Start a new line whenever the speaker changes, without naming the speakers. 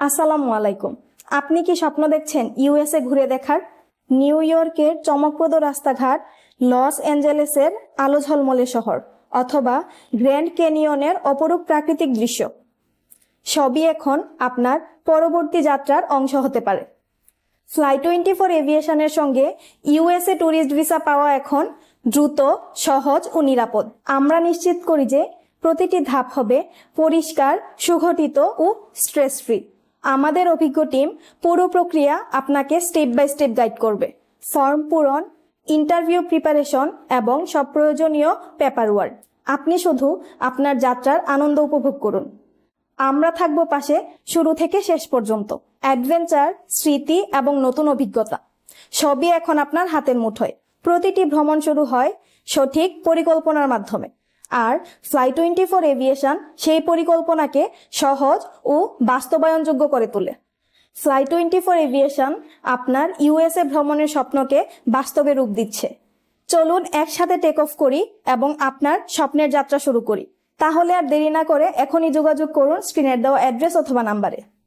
আসসালামু আলাইকুম। আপনি কি স্বপ্ন দেখছেন ইউএসএ ঘুরে দেখার? নিউ ইয়র্কের চমকপ্রদ রাস্তাঘাট, লস অ্যাঞ্জেলেসের আলো ঝলমলে শহর, অথবা গ্র্যান্ড ক্যানিয়নের অপরূপ প্রাকৃতিক দৃশ্য, সবই এখন আপনার পরবর্তী যাত্রার অংশ হতে পারে। ফ্লাই24 এভিয়েশনের সঙ্গে ইউএসএ ট্যুরিস্ট ভিসা পাওয়া এখন দ্রুত, সহজ ও নিরাপদ। আমরা নিশ্চিত করি যে প্রতিটি ধাপ হবে পরিষ্কার, সুগঠিত ও স্ট্রেস ফ্রি। আমাদের অভিজ্ঞ টিম পুরো প্রক্রিয়া আপনাকে স্টেপ বাই স্টেপ গাইড করবে। ফর্ম পূরণ, ইন্টারভিউ প্রিপারেশন এবং সব প্রয়োজনীয় পেপার ওয়ার্ক। আপনি শুধু আপনার যাত্রার আনন্দ উপভোগ করুন। আমরা থাকবো পাশে শুরু থেকে শেষ পর্যন্ত। অ্যাডভেঞ্চার, স্মৃতি এবং নতুন অভিজ্ঞতা সবই এখন আপনার হাতের মুঠোয়। প্রতিটি ভ্রমণ শুরু হয় সঠিক পরিকল্পনার মাধ্যমে, আর ফ্লাই24 এভিয়েশন সেই পরিকল্পনাকে সহজ ও বাস্তবায়নযোগ্য করে তোলে। ফ্লাই24 এভিয়েশন আপনার ইউএসএ ভ্রমণের স্বপ্নকে বাস্তবে রূপ দিচ্ছে। চলুন একসাথে টেক অফ করি এবং আপনার স্বপ্নের যাত্রা শুরু করি। তাহলে আর দেরি না করে এখনই যোগাযোগ করুন স্ক্রিনের দেওয়া অ্যাড্রেস অথবা নাম্বারে।